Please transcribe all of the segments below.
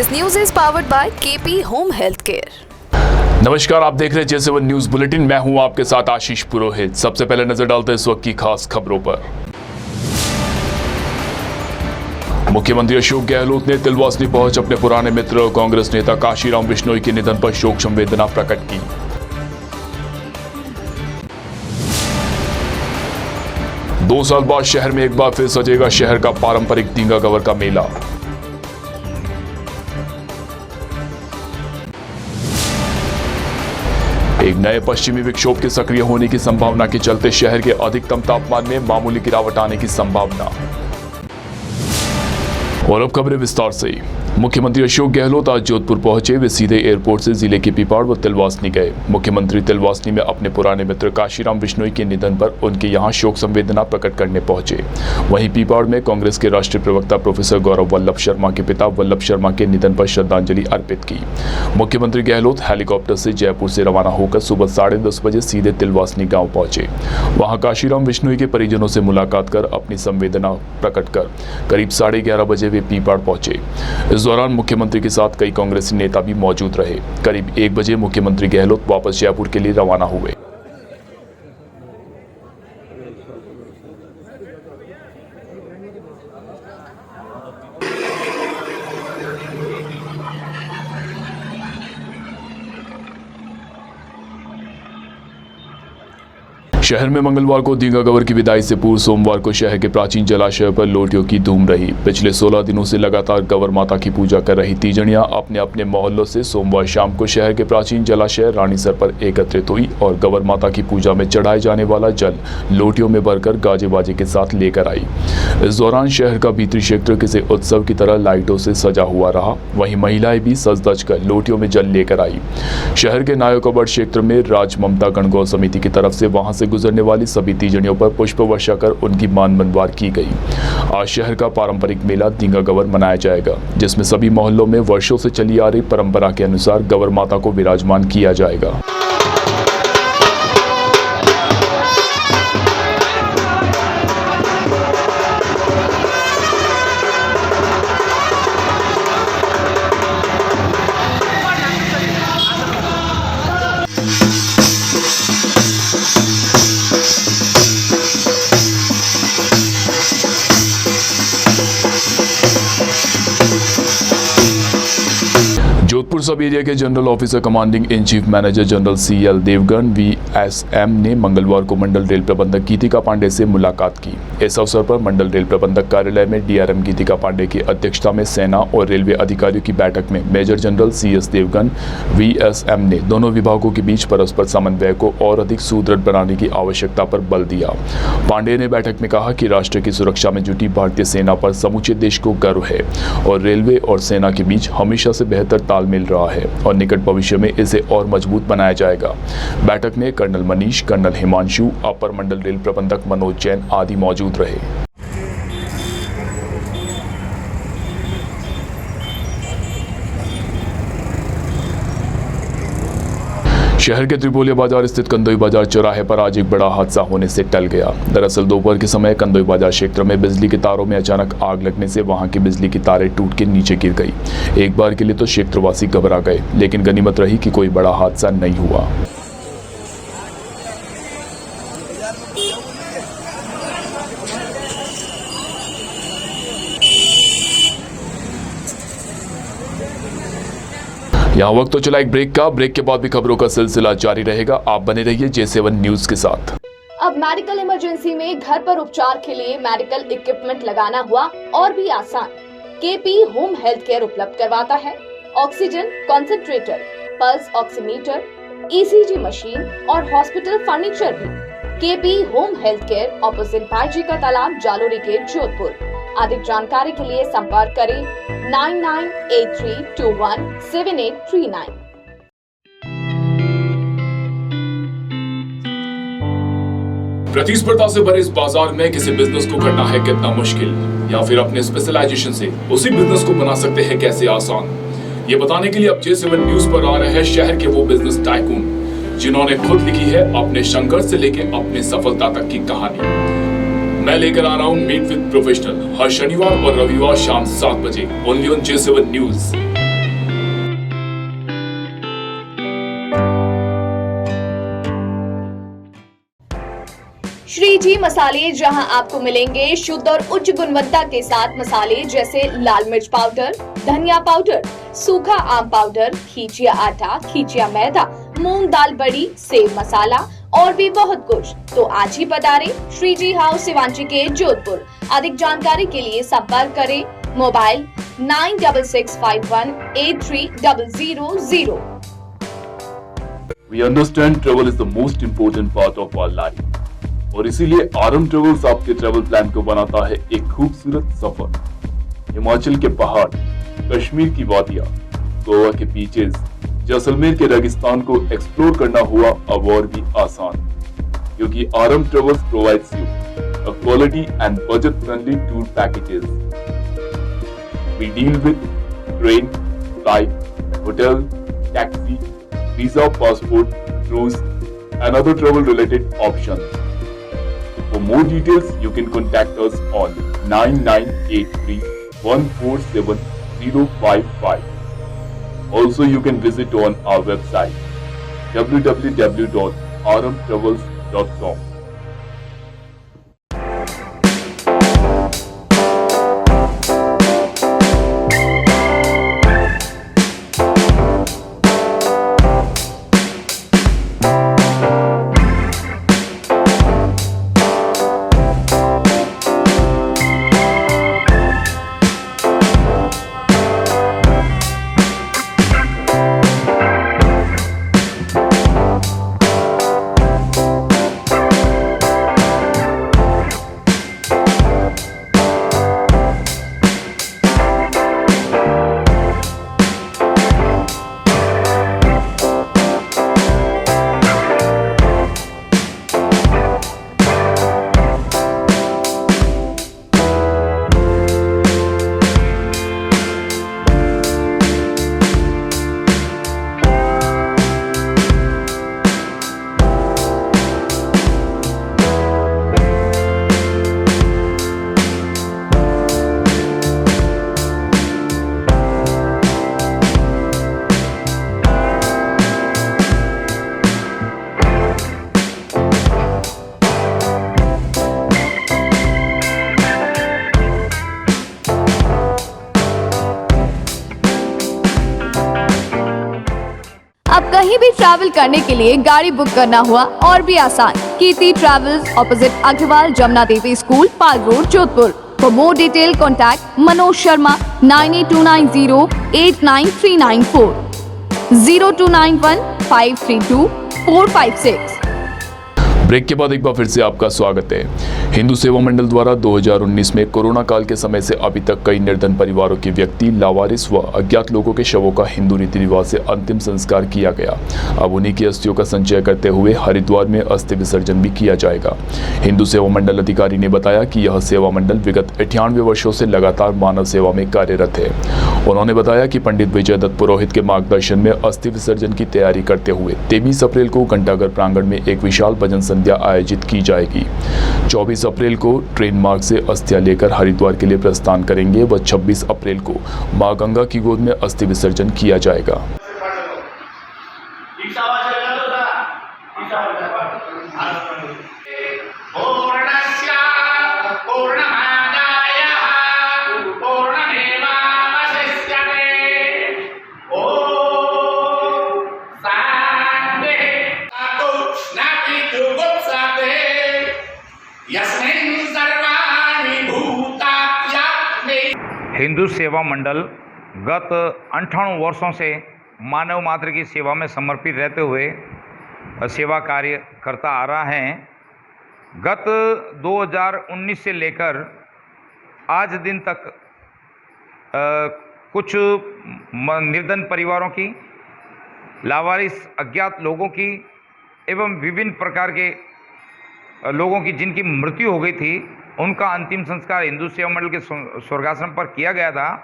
This news is powered by KP Home Healthcare. नमस्कार, आप देख रहे हैं जैसे वन न्यूज बुलेटिन। मैं हूं आपके साथ आशीष पुरोहित। सबसे पहले नजर डालते हैं इस वक्त की खास खबरों पर। मुख्यमंत्री अशोक गहलोत ने तिलवासनी पहुंच अपने पुराने मित्र कांग्रेस नेता काशीराम बिश्नोई के निधन पर शोक संवेदना प्रकट की। दो साल बाद शहर में एक बार फिर सजेगा शहर का पारंपरिक दींगा गवर का मेला। एक नए पश्चिमी विक्षोभ के सक्रिय होने की संभावना के चलते शहर के अधिकतम तापमान में मामूली गिरावट आने की संभावना। और अब खबरें विस्तार से। मुख्यमंत्री अशोक गहलोत आज जोधपुर पहुंचे। वे सीधे एयरपोर्ट से जिले के पीपाड़ व तिलवासनी गए। मुख्यमंत्री तिलवासनी में अपने पुराने मित्र काशीराम बिश्नोई के निधन पर उनके यहां शोक संवेदना प्रकट करने पहुंचे। वहीं पीपाड़ में कांग्रेस के राष्ट्रीय प्रवक्ता प्रोफेसर गौरव वल्लभ शर्मा के पिता वल्लभ शर्मा के निधन पर श्रद्धांजलि अर्पित की। मुख्यमंत्री गहलोत हेलीकॉप्टर से जयपुर से रवाना होकर सुबह 10:30 बजे सीधे तिलवासनी गाँव पहुंचे। वहां काशीराम बिश्नोई के परिजनों से मुलाकात कर अपनी संवेदना प्रकट कर करीब 11:30 बजे वे पीपाड़ पहुंचे। इस दौरान मुख्यमंत्री के साथ कई कांग्रेसी नेता भी मौजूद रहे। करीब 1 बजे मुख्यमंत्री गहलोत वापस जयपुर के लिए रवाना हुए। शहर में मंगलवार को दींगा गवर की विदाई से पूर्व सोमवार को शहर के प्राचीन जलाशय पर लोटियों की धूम रही। पिछले 16 दिनों से लगातार गवर माता की पूजा कर रही तीजड़ियां अपने अपने मोहल्लों से सोमवार शाम को शहर के प्राचीन जलाशय रानीसर पर एकत्रित हुई और गवर माता की पूजा में चढ़ाए जाने वाला जल लोटियों में भरकर गाजे बाजे के साथ लेकर आई। इस दौरान शहर का भीतरी क्षेत्र किसी उत्सव की तरह लाइटों से सजा हुआ रहा। वहीं महिलाएं भी सज धज कर लोटियों में जल लेकर आई। शहर के नायकोबड़ क्षेत्र में राज ममता गणगौर समिति की तरफ से वहां से गुजरने वाली सभी तीजड़ियों पर पुष्प वर्षा कर उनकी मान मनवार की गई। आज शहर का पारंपरिक मेला दींगा गवर मनाया जाएगा, जिसमें सभी मोहल्लों में वर्षों से चली आ रही परंपरा के अनुसार गवर माता को विराजमान किया जाएगा। जोधपुर सब एरिया के general officer commanding in chief manager general CL Devgan VSM ने मंगलवार को मंडल रेल प्रबंधक गीतिका पांडे से मुलाकात की। इस अवसर पर मंडल रेल प्रबंधक कार्यालय में DRM गीतिका पांडे की अध्यक्षता में सेना और रेलवे अधिकारियों की बैठक में major general CS Devgan VSM ने दोनों विभागों के बीच परस्पर समन्वय को और अधिक सुदृढ़ बनाने की आवश्यकता पर बल दिया। पांडे ने बैठक में कहा कि राष्ट्र की सुरक्षा में जुटी भारतीय सेना पर समूचे देश को गर्व है और रेलवे और सेना के बीच हमेशा से बेहतर तालमेल रहा है और निकट भविष्य में इसे और मजबूत बनाया जाएगा। बैठक में कर्नल मनीष, कर्नल हिमांशु, अपर मंडल रेल प्रबंधक मनोज जैन आदि मौजूद रहे। शहर के त्रिपोलिया बाजार स्थित कंदोई बाजार चौराहे पर आज एक बड़ा हादसा होने से टल गया। दरअसल दोपहर के समय कंदोई बाजार क्षेत्र में बिजली के तारों में अचानक आग लगने से वहां की बिजली की तारें टूट के नीचे गिर गई। एक बार के लिए तो क्षेत्रवासी घबरा गए, लेकिन गनीमत रही कि कोई बड़ा हादसा नहीं हुआ। यहाँ वक्त तो चला एक ब्रेक का। ब्रेक के बाद भी खबरों का सिलसिला जारी रहेगा। आप बने रहिए J7 न्यूज के साथ। अब मेडिकल इमरजेंसी में घर पर उपचार के लिए मेडिकल इक्विपमेंट लगाना हुआ और भी आसान। KP होम हेल्थ केयर उपलब्ध करवाता है oxygen concentrator, pulse oximeter, ECG machine और हॉस्पिटल फर्नीचर भी। KP home health care opposite Baiji का तालाब, जालोरी गेट, जोधपुर। अधिक जानकारी के लिए संपर्क करें 9983217839। प्रतिस्पर्धा से भरे इस बाजार में किसी बिजनेस को करना है कितना मुश्किल, या फिर अपने स्पेशलाइजेशन से उसी बिजनेस को बना सकते हैं कैसे आसान। ये बताने के लिए अब J7 न्यूज पर आ रहे हैं शहर के वो बिजनेस टाइकून जिन्होंने खुद लिखी है अपने संघर्ष से लेकर अपने सफलता तक की कहानी। मैं लेकर आ रहा हूँ मीट विद प्रोफेशनल हर शनिवार और रविवार शाम 7 बजे only on J7 news. T मसाले, जहां आपको मिलेंगे शुद्ध और उच्च गुणवत्ता के साथ मसाले जैसे लाल मिर्च पाउडर, धनिया पाउडर, सूखा आम पाउडर, खींचिया आटा, खींचिया मैदा, मूंग दाल बड़ी, सेव मसाला और भी बहुत कुछ। तो आज ही पधारें श्री जी हाउस शिवांची के जोधपुर। अधिक जानकारी के लिए संपर्क करें mobile 9661518300। We understand travel is the most important part of our life और इसीलिए आरम ट्रेवल्स आपके ट्रेवल प्लान को बनाता है एक खूबसूरत सफर। हिमाचल के पहाड़, कश्मीर की वादियां, गोवा के बीचेस, जैसलमेर के रेगिस्तान को एक्सप्लोर करना हुआ अब और भी आसान, क्योंकि Aaram travels provides you a quality and budget friendly tour packages. We deal with train, flight, hotel, taxi, visa, passport, cruise and other travel related options. For more details, you can contact us on 9983 147055. Also, you can visit on our website www.aramtravels.com. अब कहीं भी travel करने के लिए गाड़ी book करना हुआ और भी आसान। Kirti travels, opposite Agrawal Jamuna Devi school, Pal road, Jodhpur. For more detail contact Manoj Sharma 9829089394 0291532456। Break के बाद एक बार फिर से आपका स्वागत है। हिंदू सेवा मंडल द्वारा 2019 में कोरोना काल के समय से अभी तक कई निर्धन परिवारों के व्यक्ति, लावारिस व अज्ञात लोगों के शवों का हिंदू रीति रिवाज से अंतिम संस्कार किया गया। अब उन्हीं की अस्थियों का संचय करते हुए हरिद्वार में अस्थि विसर्जन भी किया जाएगा। हिंदू सेवा मंडल अधिकारी ने बताया कि यह सेवा मंडल विगत 98 वर्षों से लगातार मानव सेवा में कार्यरत है। उन्होंने बताया कि पंडित विजय दत्त पुरोहित के मार्गदर्शन में अस्थि विसर्जन की तैयारी करते हुए 23 अप्रैल को घंटाघर प्रांगण में एक विशाल भजन संध्या आयोजित की जाएगी। 24 अप्रैल को ट्रेन मार्ग से अस्थियां लेकर हरिद्वार के लिए प्रस्थान करेंगे व 26 अप्रैल को मां गंगा की गोद में अस्थि विसर्जन किया जाएगा। हिंदू सेवा मंडल गत 58 वर्षों से मानव मात्र की सेवा में समर्पित रहते हुए सेवा कार्य करता आ रहा है। गत 2019 से लेकर आज दिन तक कुछ निर्धन परिवारों की, लावारिस अज्ञात लोगों की एवं विभिन्न प्रकार के लोगों की जिनकी मृत्यु हो गई थी, उनका अंतिम संस्कार हिंदू सेवा मंडल के स्वर्गाश्रम पर किया गया था।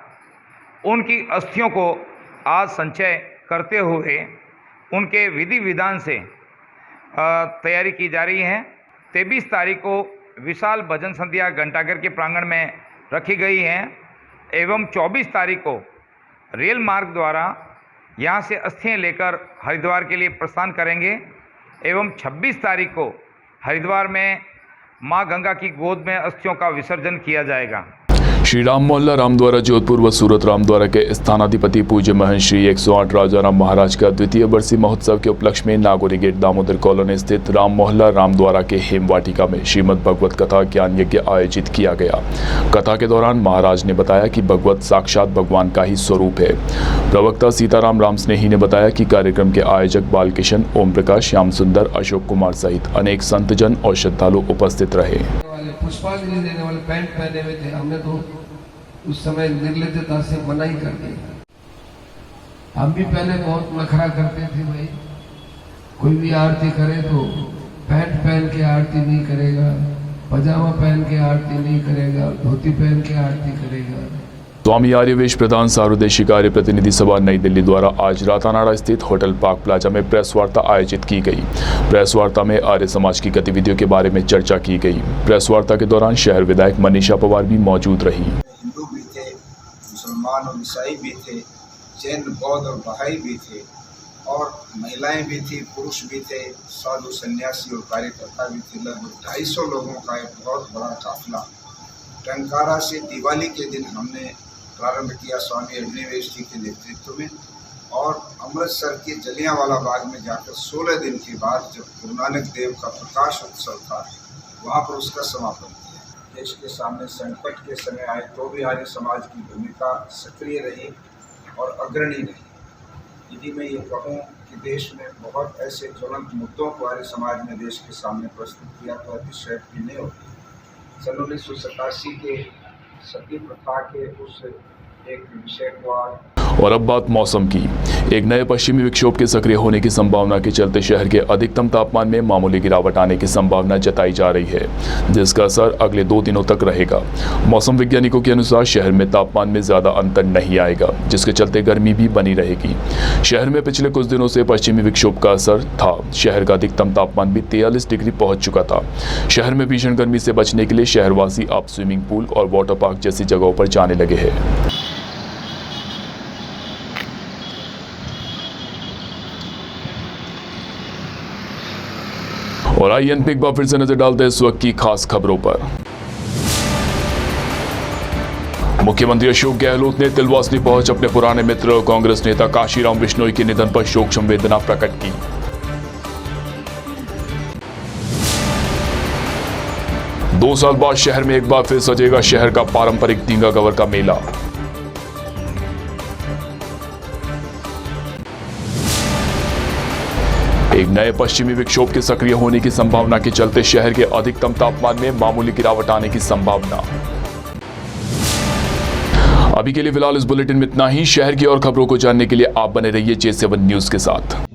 उनकी अस्थियों को आज संचय करते हुए उनके विधि विधान से तैयारी की जा रही है। 23 तारीख को विशाल भजन संध्या घंटाघर के प्रांगण में रखी गई है एवं 24 तारीख को रेल मार्ग द्वारा यहाँ से अस्थियाँ लेकर हरिद्वार के लिए प्रस्थान करेंगे एवं 26 तारीख को हरिद्वार में मां गंगा की गोद में अस्थियों का विसर्जन किया जाएगा। श्री राम मोहल्ला रामद्वारा जोधपुर व सूरत रामद्वारा के स्थानाधिपति पूज्य महंत श्री 108 राजाराम महाराज का द्वितीय वर्षीय महोत्सव के उपलक्ष्य में नागोरी गेट दामोदर कॉलोनी स्थित राम मोहल्ला रामद्वारा के हेमवाटिका में श्रीमद् भगवत कथा ज्ञान यज्ञ आयोजित किया गया। कथा के दौरान महाराज ने बताया कि भगवत साक्षात भगवान का ही स्वरूप है। प्रवक्ता सीताराम राम स्नेही ने बताया कि कार्यक्रम के आयोजक बालकिशन, ओम प्रकाश, श्याम सुंदर, अशोक कुमार सहित अनेक संतजन और श्रद्धालु उपस्थित रहे। पुष्पांजलि देने वाले पैंट पहने हुए थे, हमने तो उस समय निर्लज्जता से मना ही कर दिया। हम भी पहले बहुत नखरा करते थे, भाई कोई भी आरती करे तो पैंट पहन के आरती नहीं करेगा, पजामा पहन के आरती नहीं करेगा, धोती पहन के आरती करेगा। स्वामी आर्यवेश प्रधान सार्वदेशीय कार्य प्रतिनिधि सभा नई दिल्ली द्वारा आज रातानाडा स्थित होटल पार्क प्लाजा में प्रेस वार्ता आयोजित की गई। प्रेस वार्ता में आर्य समाज की गतिविधियों के बारे में चर्चा की गई। प्रेस वार्ता के दौरान शहर विधायक मनीषा पवार भी मौजूद रही। हिंदू भी थे, मुसलमान और ईसाई भी थे, जैन, बौद्ध और बहाई भी थे, और महिलाएं भी थी, पुरुष भी थे, साधु सन्यासी और कार्यकर्ता भी थे। लगभग 250 लोगों का एक बहुत बड़ा काफिला टंकारा से दिवाली के दिन हमने प्रारंभ किया स्वामी अग्निवेश जी के नेतृत्व में, और अमृतसर के जलियांवाला बाग में जाकर 16 दिन के बाद जब गुरु नानक देव का प्रकाश उत्सव था वहाँ पर उसका समापन किया। देश के सामने संकट के समय आए तो भी आर्य समाज की भूमिका सक्रिय रही और अग्रणी रही। यदि मैं ये कहूँ कि देश में बहुत ऐसे ज्वलंत मुद्दों को आर्य समाज ने देश के सामने प्रस्तुत किया तो अतिशयोक्ति नहीं होती। सन 1987 के सती प्रथा के उस एक विषय को और अब बात मौसम की। एक नए पश्चिमी विक्षोभ के सक्रिय होने की संभावना के चलते शहर के अधिकतम तापमान में मामूली गिरावट आने की संभावना जताई जा रही है, जिसका असर अगले 2 दिनों तक रहेगा। मौसम वैज्ञानिकों के अनुसार शहर में तापमान में ज्यादा अंतर नहीं आएगा, जिसके चलते गर्मी भी बनी रहेगी। शहर में पिछले कुछ दिनों से पश्चिमी विक्षोभ का असर था। शहर का अधिकतम तापमान भी 43 डिग्री पहुंच चुका था। शहर में भीषण गर्मी से बचने के लिए शहरवासी अब स्विमिंग पूल और वाटर पार्क जैसी जगहों पर जाने लगे हैं। और आइए एक बार फिर से नजर डालते हैं इस वक्त की खास खबरों पर। मुख्यमंत्री अशोक गहलोत ने तिलवासनी पहुंच अपने पुराने मित्र और कांग्रेस नेता काशीराम बिश्नोई के निधन पर शोक संवेदना प्रकट की। दो साल बाद शहर में एक बार फिर सजेगा शहर का पारंपरिक दींगा गवर का मेला। एक नए पश्चिमी विक्षोभ के सक्रिय होने की संभावना के चलते शहर के अधिकतम तापमान में मामूली गिरावट आने की संभावना। अभी के लिए फिलहाल इस बुलेटिन में इतना ही। शहर की और खबरों को जानने के लिए आप बने रहिए J7 न्यूज के साथ।